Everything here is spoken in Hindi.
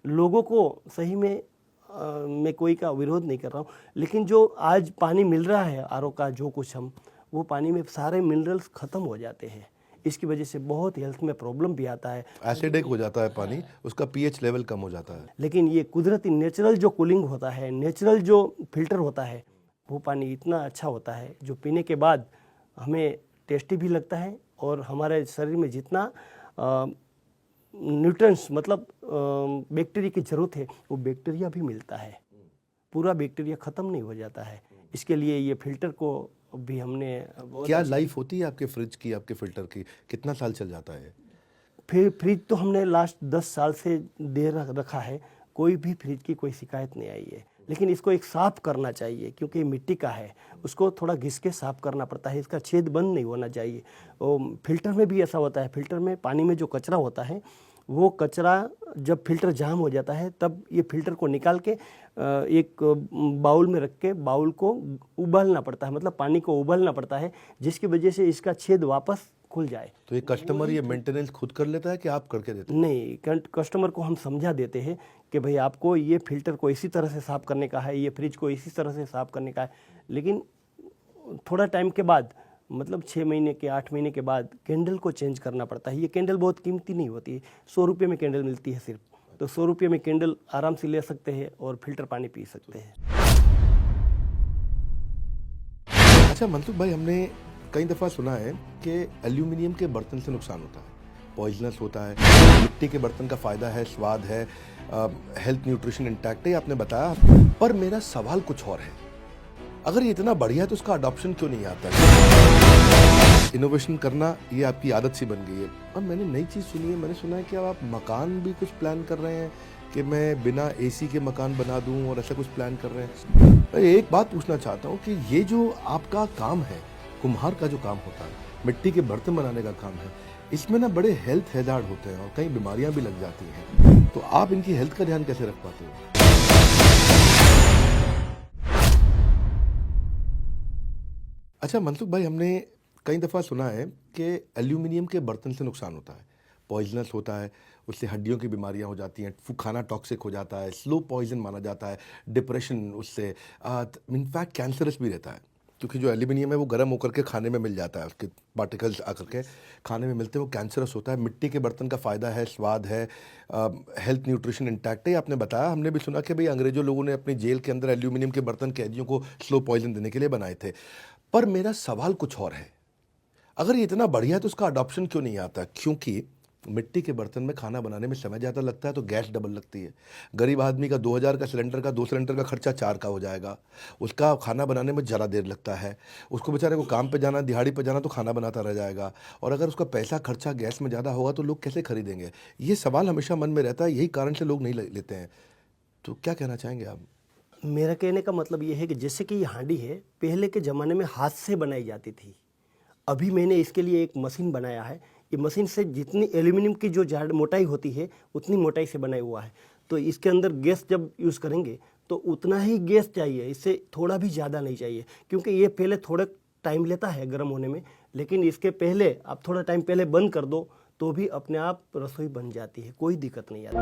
लोगों को सही में मैं कोई का विरोध नहीं कर रहा हूँ, लेकिन जो आज पानी मिल रहा है आरओ का जो कुछ वो पानी में सारे मिनरल्स ख़त्म हो जाते हैं। इसकी वजह से बहुत हेल्थ में प्रॉब्लम भी आता है, एसिडिक हो जाता है पानी, उसका पीएच लेवल कम हो जाता है। लेकिन ये कुदरती नेचुरल जो कूलिंग होता है, नेचुरल जो फिल्टर होता है, वो पानी इतना अच्छा होता है जो पीने के बाद हमें टेस्टी भी लगता है और हमारे शरीर में जितना न्यूट्रिएंट्स मतलब बैक्टीरिया की ज़रूरत है वो बैक्टीरिया भी मिलता है, पूरा बैक्टीरिया ख़त्म नहीं हो जाता है। इसके लिए ये फिल्टर को भी हमने क्या लाइफ होती है आपके फ्रिज की, आपके फिल्टर की, कितना साल चल जाता है? फिर फ्रिज तो हमने लास्ट 10 साल से दे रखा है, कोई भी फ्रिज की कोई शिकायत नहीं आई है। लेकिन इसको एक साफ़ करना चाहिए क्योंकि ये मिट्टी का है, उसको थोड़ा घिस के साफ़ करना पड़ता है, इसका छेद बंद नहीं होना चाहिए। और फिल्टर में भी ऐसा होता है, फिल्टर में पानी में जो कचरा होता है वो कचरा जब फिल्टर जाम हो जाता है तब ये फिल्टर को निकाल के एक बाउल में रख के बाउल को उबालना पड़ता है, मतलब पानी को उबालना पड़ता है, जिसकी वजह से इसका छेद वापस खुल जाए। तो ये कस्टमर ये मेंटेनेंस खुद कर लेता है कि आप करके देते हैं? नहीं, कस्टमर को हम समझा देते हैं कि भाई आपको ये फिल्टर को इसी तरह से साफ़ करने का है, ये फ्रिज को इसी तरह से साफ़ करने का है। लेकिन थोड़ा टाइम के बाद मतलब 6 महीने के 8 महीने के बाद कैंडल को चेंज करना पड़ता है। ये कैंडल बहुत कीमती नहीं होती है, 100 रुपये में कैंडल मिलती है सिर्फ, तो 100 रुपये में कैंडल आराम से ले सकते हैं और फिल्टर पानी पी सकते हैं। अच्छा मनसुख भाई, हमने कई दफ़ा सुना है कि एल्यूमिनियम के बर्तन से नुकसान होता है, पॉइजनस होता है, मिट्टी के बर्तन का फ़ायदा है, स्वाद है, हेल्थ न्यूट्रिशन इंटैक्ट है, आपने बताया। पर मेरा सवाल कुछ और है, अगर ये इतना बढ़िया है तो उसका अडॉप्शन क्यों नहीं आता है? इनोवेशन करना ये आपकी आदत सी बन गई है। और मैंने नई चीज़ सुनी है, मैंने सुना है कि अब आप मकान भी कुछ प्लान कर रहे हैं कि मैं बिना एसी के मकान बना दूं, और ऐसा कुछ प्लान कर रहे हैं। एक बात पूछना चाहता हूँ कि ये जो आपका काम है, कुम्हार का जो काम होता है, मिट्टी के बर्तन बनाने का काम है, इसमें ना बड़े हेल्थ हैजार्ड होते हैं और कई बीमारियां भी लग जाती हैं, तो आप इनकी हेल्थ का ध्यान कैसे रख पाते हो? अच्छा मनसुख भाई, हमने कई दफ़ा सुना है कि एल्यूमिनियम के बर्तन से नुकसान होता है, पॉइजनस होता है, उससे हड्डियों की बीमारियां हो जाती हैं, खाना टॉक्सिक हो जाता है, स्लो पॉइजन माना जाता है, डिप्रेशन उससे, इनफैक्ट कैंसरस भी रहता है, क्योंकि जो एल्यूमिनियम है वो गर्म होकर के खाने में मिल जाता है, उसके पार्टिकल्स आकर के खाने में मिलते हैं, वो कैंसरस होता है। मिट्टी के बर्तन का फ़ायदा है, स्वाद है, हेल्थ न्यूट्रिशन इंटैक्ट है, आपने बताया। हमने भी सुना कि भाई अंग्रेज़ों लोगों ने अपनी जेल के अंदर एल्यूमिनियम के बर्तन कैदियों को स्लो पॉइजन देने के लिए बनाए थे। पर मेरा सवाल कुछ और है, अगर ये इतना बढ़िया है तो उसका अडॉप्शन क्यों नहीं आता? क्योंकि मिट्टी के बर्तन में खाना बनाने में समय ज़्यादा लगता है तो गैस डबल लगती है। गरीब आदमी का 2000 का सिलेंडर का 2 सिलेंडर का खर्चा 4 का हो जाएगा, उसका खाना बनाने में ज़्यादा देर लगता है, उसको बेचारे को काम पे जाना, दिहाड़ी पे जाना, तो खाना बनाता रह जाएगा। और अगर उसका पैसा खर्चा गैस में ज़्यादा होगा तो लोग कैसे खरीदेंगे? ये सवाल हमेशा मन में रहता है, यही कारण से लोग नहीं लेते हैं। तो क्या कहना चाहेंगे आप? मेरा कहने का मतलब ये है कि जैसे कि ये हांडी है, पहले के ज़माने में हाथ से बनाई जाती थी, अभी मैंने इसके लिए एक मशीन बनाया है। ये मशीन से जितनी एल्यूमिनियम की जो मोटाई होती है उतनी मोटाई से बनाया हुआ है, तो इसके अंदर गैस जब यूज़ करेंगे तो उतना ही गैस चाहिए, इससे थोड़ा भी ज़्यादा नहीं चाहिए, क्योंकि ये पहले थोड़ा टाइम लेता है गर्म होने में, लेकिन इसके पहले आप थोड़ा टाइम पहले बंद कर दो तो भी अपने आप रसोई बन जाती है, कोई दिक्कत नहीं आती।